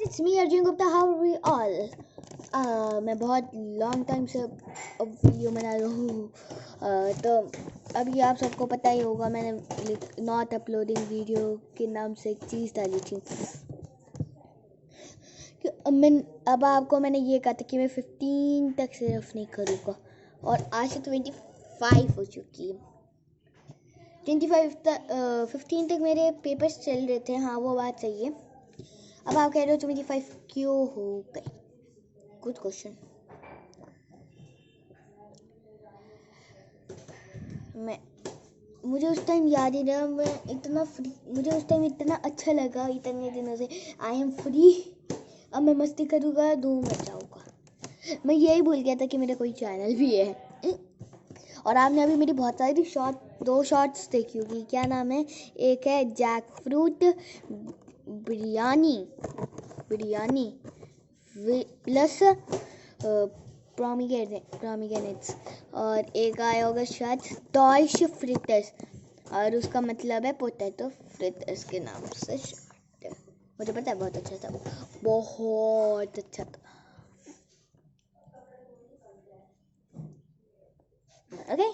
It's me Arjun Gupta. How are we all? मैं बहुत long time से अब वीडियो बना रहा हूँ। तो अभी आप सबको पता ही होगा, मैंने नॉट अपलोडिंग वीडियो के नाम से एक चीज़ डाली थी कि अब आपको मैंने ये कहा था कि मैं 15 तक सिर्फ नहीं करूँगा, और आज से 25 हो चुकी है। 15 तक मेरे पेपर्स चल रहे थे। हाँ, वो बात सही है। अब आप कह रहे हो 25 क्यों हो गए? Good question. मुझे उस टाइम याद ही रहा, मुझे उस टाइम इतना अच्छा लगा, इतने दिनों से आई एम फ्री। अब मैं मस्ती करूँगा, धूम मचाऊँगा। मैं यही भूल गया था कि मेरा कोई चैनल भी है। और आपने अभी मेरी बहुत सारी दो शॉर्ट्स देखी होगी। क्या नाम है? एक है जैक फ्रूट बिरयानी प्लस प्रोमिग्रेनेट्स, और एक आया होगा शायद डॉल्श फ्रिटर्स, और उसका मतलब है पोटैटो फ्रिटर्स के नाम से शॉर्ट। मुझे पता है, बहुत अच्छा था, बहुत अच्छा था। ओके।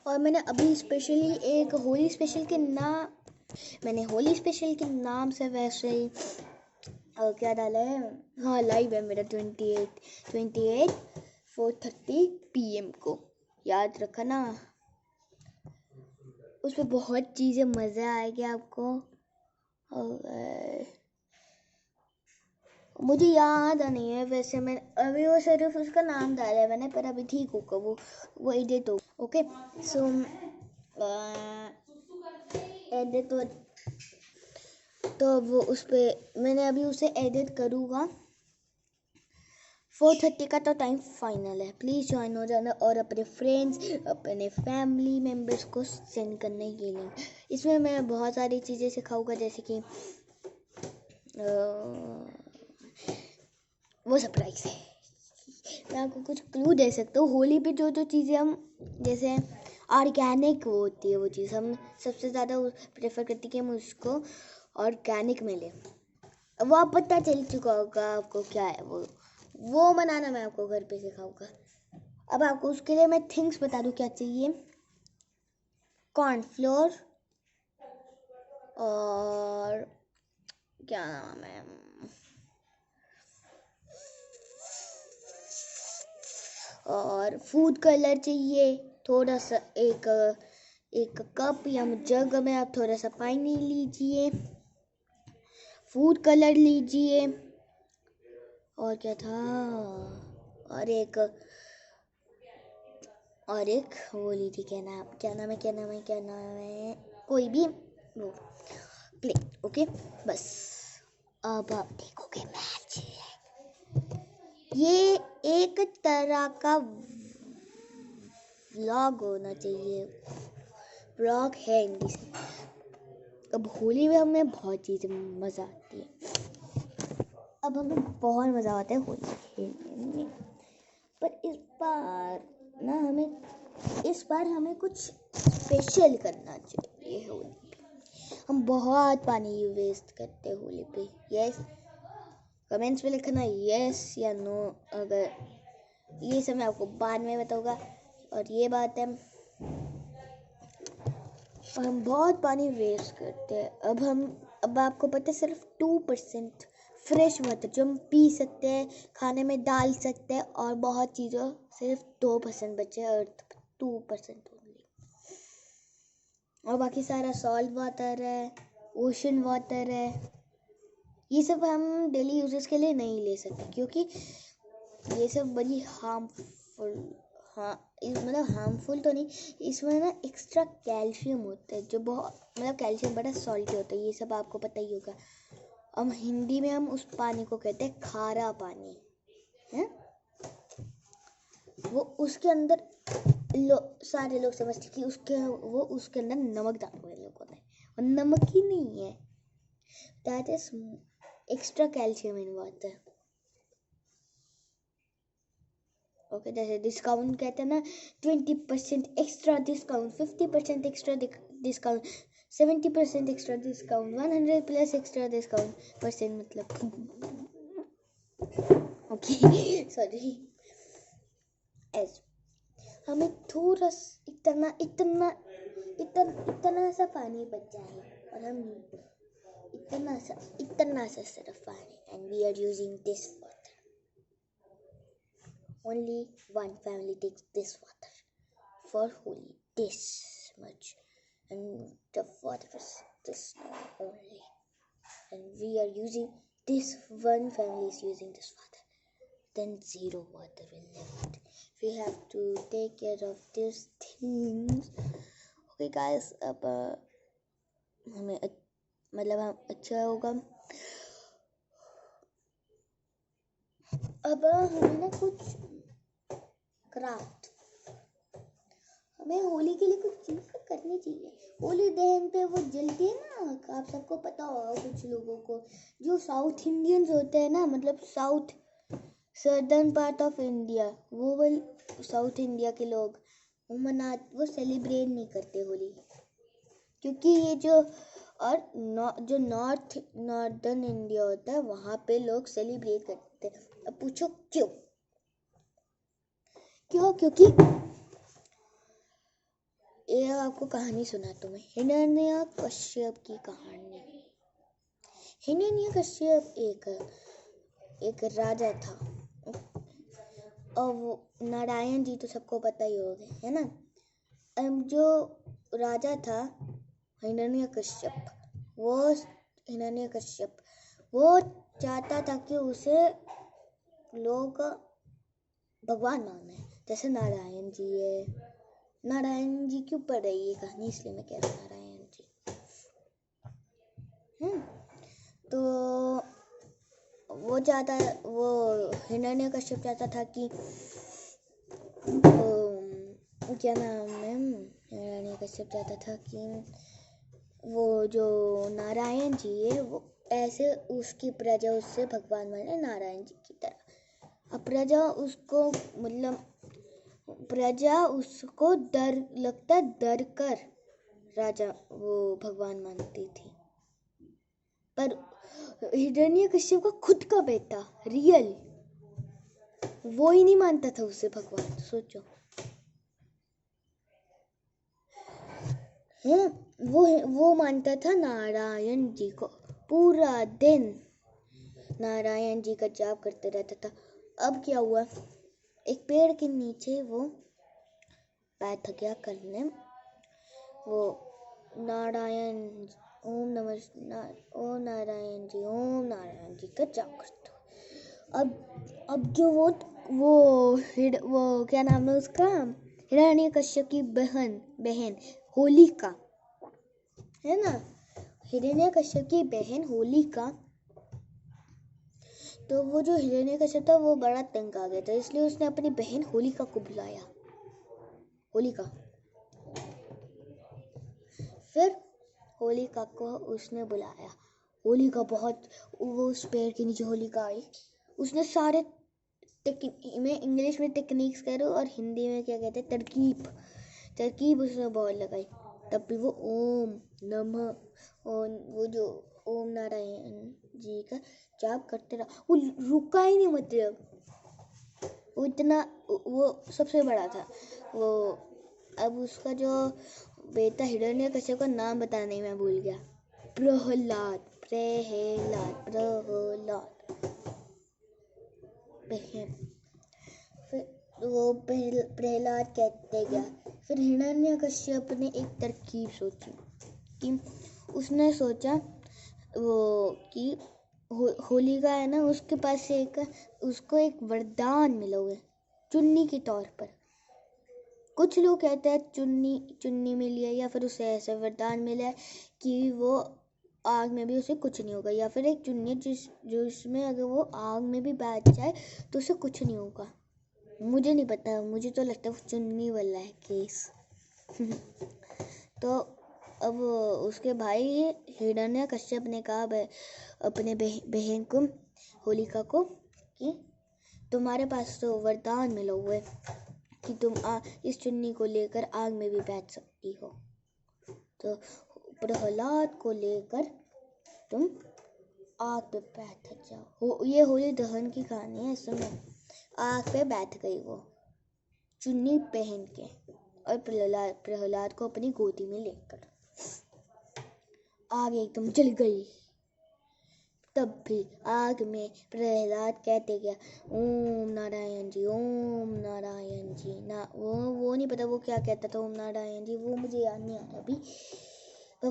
और मैंने अभी स्पेशली एक होली स्पेशल के नाम से वैसे ही क्या डाला है। हाँ, लाइव है मेरा 28 4:30 PM को, याद रखना। उस पर बहुत चीज़ें मज़ा आएगी आपको। मुझे याद नहीं है वैसे, मैं अभी वो सिर्फ उसका नाम डाला है मैंने, पर अभी ठीक होगा वो एडिट हो। ओके, सो एडिट तो वो उस पर मैंने अभी उसे एडिट करूँगा। 4:30 का तो टाइम फाइनल है। प्लीज़ ज्वाइन हो जाना और अपने फ्रेंड्स, अपने फैमिली मेम्बर्स को सेंड करने के लिए। इसमें मैं बहुत सारी चीज़ें सिखाऊंगा, जैसे कि वो सरप्राइज है। मैं आपको कुछ क्लू दे सकता हूँ। होली पे जो चीज़ें हम जैसे ऑर्गेनिक होती है, वो चीज़ हम सबसे ज़्यादा प्रेफर करती है कि हम उसको ऑर्गेनिक मिले। वो आप पता चल चुका होगा आपको क्या है वो बनाना मैं आपको घर पे सिखाऊंगा। अब आपको उसके लिए मैं थिंग्स बता दूँ क्या चाहिए। कॉर्नफ्लोर और क्या नाम है, और फूड कलर चाहिए थोड़ा सा। एक कप या जग में आप थोड़ा सा पानी लीजिए, फूड कलर लीजिए, और क्या था, और एक वो लीजिए। क्या नाम है कोई भी वो प्लेट। ओके, बस अब आप देखोगे मैच। ये एक तरह का व्लॉग होना चाहिए, व्लॉग है इंग्लिश में। अब होली में हमें बहुत चीज़ें मज़ा आती है। अब हमें बहुत मज़ा आता है होली खेलने में, पर इस बार हमें कुछ स्पेशल करना चाहिए। होली पे हम बहुत पानी वेस्ट करते हैं होली पे। यस, कमेंट्स में लिखना यस या नो। अगर ये सब मैं आपको बाद में बताऊंगा। और ये बात है, हम बहुत पानी वेस्ट करते हैं। अब आपको पता है, सिर्फ 2% फ्रेश वाटर जो हम पी सकते हैं, खाने में डाल सकते हैं, और बहुत चीज़ों सिर्फ 2% बचे, अर्थ 2% ओनली। और बाकी सारा सॉल्ट वाटर है, ओशन वाटर है। ये सब हम डेली यूजेस के लिए नहीं ले सकते, क्योंकि ये सब बड़ी हार्मफुल, मतलब हार्मफुल तो नहीं, इसमें ना एक्स्ट्रा कैल्शियम होता है, जो बहुत मतलब कैल्शियम बड़ा सॉल्टी होता है। ये सब आपको पता ही होगा। अब हिंदी में हम उस पानी को कहते हैं खारा पानी है। वो उसके अंदर सारे लोग समझते कि उसके अंदर नमक डाल हुए लोग होते हैं, और नमक ही नहीं है, that is extra calcium in water. Okay, जैसे डिस्काउंट कहते हैं ना, 20% extra discount, 50% extra discount, 70% extra discount, 100 plus extra discount percent मतलब ओके सॉरी। हमें थोड़ा इतना इतना इतना इतना सा पानी बच जाए और हम इतना सा सिर्फ पानी, and we are using this water. Only one family takes this water for holy, this much, and the water is this only, and we are using this, one family is using this water, then zero water will left. We have to take care of these things. Okay guys, अब हमें मतलब हम अच्छा होगा। अब हमें ना कुछ क्राफ्ट, हमें होली के लिए कुछ चीज़ करनी चाहिए। होली दहन पे वो जलती है ना, आप सबको पता होगा, कुछ लोगों को जो साउथ इंडियंस होते हैं ना, मतलब south southern part of India, वो साउथ इंडिया के लोग वो सेलिब्रेट नहीं करते होली, क्योंकि ये जो जो नॉर्दर्न इंडिया होता है वहाँ पे लोग सेलिब्रेट करते हैं। अब पूछो क्यों? क्योंकि ये आपको कहानी सुनाता हूँ मैं, हिरण्यकश्यप की कहानी। हिरण्यकश्यप एक राजा था, और वो नारायण जी तो सबको पता ही होगा, है ना। जो राजा था हिरण्यकश्यप, वो चाहता था कि उसे लोग भगवान माने, जैसे नारायण जी है। नारायण जी क्यों पढ़ रही है कहानी, इसलिए मैं कह रहा हूँ नारायण जी। तो वो हिरण्यकश्यप चाहता था कि क्या नाम है, हिरण्यकश्यप चाहता था कि वो जो नारायण जी है वो ऐसे उसकी प्रजा उससे भगवान माने, नारायण जी की तरह। अब प्रजा उसको डर कर राजा वो भगवान मानती थी। पर हिरण्यकश्यप का खुद का बेटा रियल, वो ही नहीं मानता था उसे भगवान। सोचो, वो मानता था नारायण जी को, पूरा दिन नारायण जी का जाप करते रहता था। अब क्या हुआ, एक पेड़ के नीचे वो बैठ गया करने, वो नारायण ओम नारायण जी का जाप करता। अब जो वो क्या नाम है उसका, हिरण्यकश्यप की बहन होलिका है ना, हिरण्यकश्यप की बहन होलिका। तो वो जो हिरण्यकश्यप था वो बड़ा तंग आ गया था, इसलिए उसने अपनी बहन होलिका को बुलाया। फिर होलिका को उसने बुलाया। होलिका बहुत, वो उस पेड़ के नीचे होलिका आई, उसने सारे मैं इंग्लिश में टेक्निक्स कह रहा हूँ और हिंदी में क्या कहते हैं, तरकीब उसने बहुत लगाई। तब भी वो ओम नमः, वो जो ओम नारायण जी का जाप करते रहा, वो रुका ही नहीं। मतलब वो सबसे बड़ा था वो। अब उसका जो बेटा हिरण्यकश्यप का नाम बताने मैं भूल गया, प्रहलाद। फिर वो प्रहलाद कहते गया। फिर हिरण्यकश्यप ने एक तरकीब सोची कि उसने सोचा वो कि होलिका है ना, उसके पास उसको एक वरदान मिला हुआ है चुन्नी के तौर पर। कुछ लोग कहते हैं चुन्नी मिली है, या फिर उसे ऐसा वरदान मिला है कि वो आग में भी उसे कुछ नहीं होगा, या फिर एक चुन्नी जिसमें अगर वो आग में भी बैठ जाए तो उसे कुछ नहीं होगा। मुझे नहीं पता, मुझे तो लगता है वो चुन्नी वाला है केस। तो अब उसके भाई हिरण्यकश्यप ने कहा अपने बहन को, होलिका को, कि तुम्हारे पास तो वरदान मिला हुआ है कि तुम इस चुन्नी को लेकर आग में भी बैठ सकती हो। तो प्रहलाद को लेकर तुम आग पे बैठ जाओ। ये होली दहन की कहानी है। सुनो, आग पे बैठ गई वो चुन्नी पहन के और प्रहलाद को अपनी गोदी में लेकर। आग एकदम जल गई। तब भी आग में प्रहलाद कहते गया, ओम नारायण जी, ओम नारायण जी। ना वो नहीं पता वो क्या कहता था, ओम नारायण जी, वो मुझे याद नहीं आ रहा अभी। पर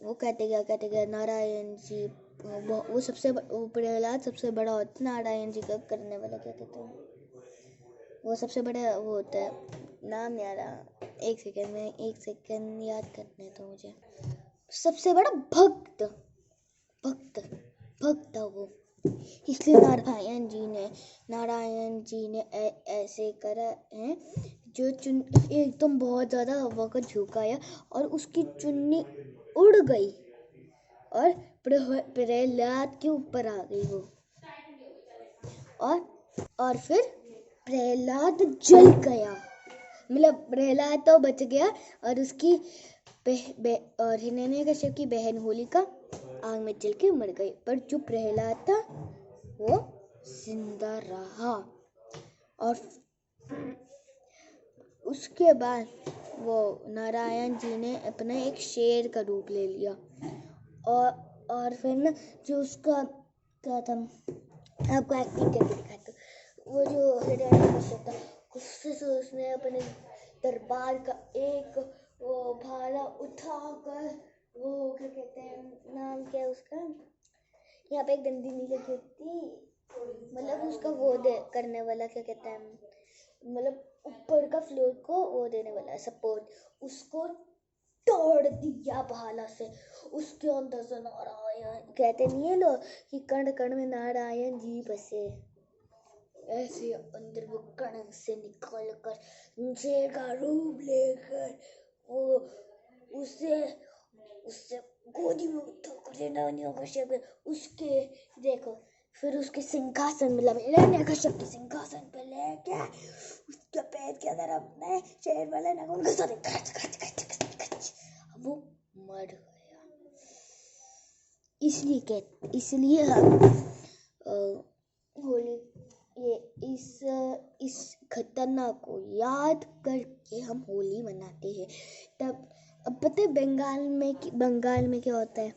वो कहते गया नारायण जी। वो प्रहलाद सबसे बड़ा होता है। नारायण जी का करने वाला क्या कहते हैं, वो सबसे बड़ा वो होता है, नाम नहीं आ रहा। एक सेकेंड याद करने तो मुझे। सबसे बड़ा भक्त था वो। इसलिए नारायण जी ने ऐसे करा है, जो एकदम बहुत ज्यादा हवा को झुकाया और उसकी चुन्नी उड़ गई और प्रहलाद के ऊपर आ गई वो। और फिर प्रहलाद जल गया। मतलब प्रहलाद तो बच गया और उसकी और हिरण्यकश्यप की बहन होलिका आग में जल के मर गई, पर जो प्रहलाद था वो जिंदा रहा। और उसके बाद वो नारायण जी ने अपना एक शेर का रूप ले लिया। और फिर ना जो उसका क्या था, आपको एक्टिंग करके दिखाता हूँ। वो जो हिरण्यकश्यप था, उसने अपने दरबार का एक वो भाला उठाकर, वो क्या कहते हैं, नाम क्या है उसका, यहाँ पे एक डंडी नहीं लगी होती, मतलब उसका वो दे करने वाला क्या कहते हैं, मतलब ऊपर का फ्लोर को वो देने वाला सपोर्ट, उसको तोड़ दिया भाला से। उसके अंदर से नारायण, कहते नहीं है लोग कि कण कण में नारायण जी बसे, ऐसे अंदर वो कण से निकल कर शेर का रूप लेकर वो उसे गोदी में उठाकर उसके देखो, फिर उसके सिंहासन, मतलब हिरण्यकश्यप के सिंहासन पे लेके उसके पेट के अंदर अपने शेर वाले नाखून घुसा दे, वो मर गया। इसलिए हम होली, ये इस घटना को याद करके हम होली मनाते हैं। तब अब पता है बंगाल में क्या होता है,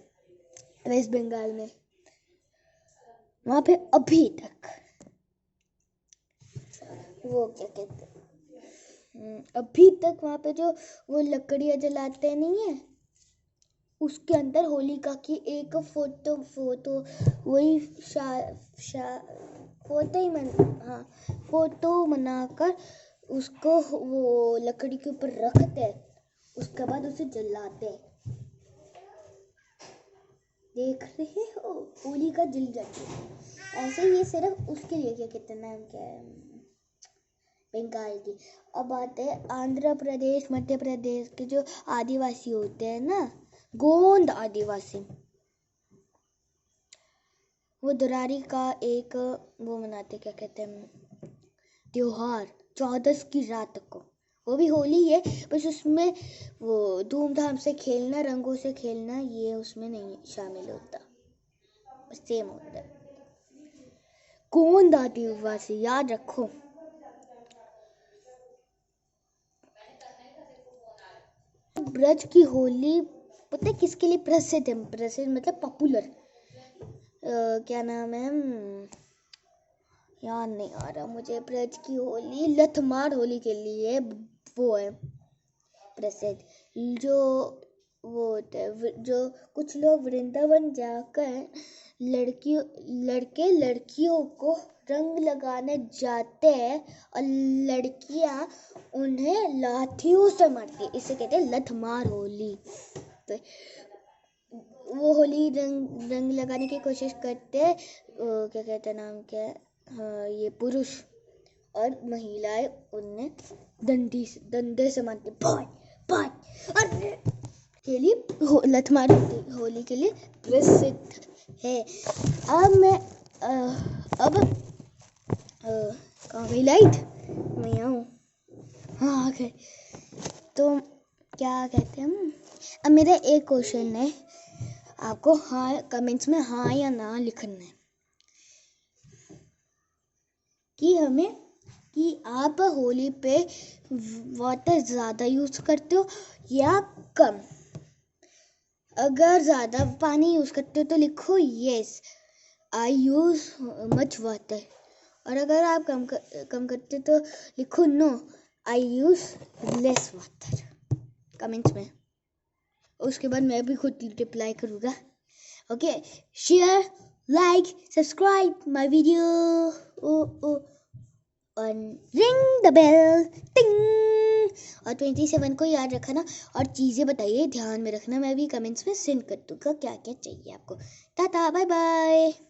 वेस्ट बंगाल में, वहाँ पे अभी तक वो क्या कहते हैं, अभी तक वहाँ पे जो वो लकड़ियाँ जलाते नहीं है, उसके अंदर होलिका की एक फोटो वही फोटो बनाकर उसको वो लकड़ी के ऊपर रखते हैं, उसके बाद उसे जलाते। देख रहे हो, होलिका जल जाती है। ऐसे ये सिर्फ उसके लिए क्या कहते हैं, नाम क्या है, बंगाल की। अब आते हैं आंध्र प्रदेश, मध्य प्रदेश के जो आदिवासी होते हैं ना, गोंड आदिवासी, वो दुरारी का एक वो मनाते, क्या कहते हैं, त्योहार 14 की रात को। वो भी होली है, बस उसमें वो धूमधाम से खेलना, रंगों से खेलना, ये उसमें नहीं शामिल होता, बस सेम होता है। गोंड आदिवासी याद रखो। ब्रज की होली पता है किसके लिए प्रसिद्ध है? प्रसिद्ध मतलब पॉपुलर, क्या नाम है, याद नहीं आ रहा मुझे। ब्रज की होली लठमार होली के लिए वो है प्रसिद्ध। जो वो होता है, जो कुछ लोग वृंदावन जाकर लड़कियों को रंग लगाने जाते हैं और लड़कियां उन्हें लाठियों से मारती, इसे कहते हैं लठमार होली। तो वो होली रंग लगाने की कोशिश करते हैं, क्या कहते हैं, नाम क्या है, हाँ, ये पुरुष, और महिलाएं उन्हें डंडे से मारती, के लिए लठमार होली के लिए प्रसिद्ध है। अब कहाँ गई लाइट, मैं आऊँ, हाँ आ गए। तो क्या कहते हैं, अब मेरा एक क्वेश्चन है, आपको हाँ कमेंट्स में हाँ या ना लिखना है कि आप होली पे वाटर ज़्यादा यूज़ करते हो या कम। अगर ज़्यादा पानी यूज़ करते हो तो लिखो yes I use much water, और अगर आप कम करते तो लिखो नो आई यूज़ लेस वाटर कमेंट्स में। उसके बाद मैं भी खुद रिप्लाई करूँगा। Okay, share, like, subscribe my video और रिंग द बेल टिंग। और 27 को याद रखना और चीज़ें बताइए, ध्यान में रखना। मैं भी कमेंट्स में सेंड कर दूँगा क्या क्या चाहिए आपको। Tata, bye bye.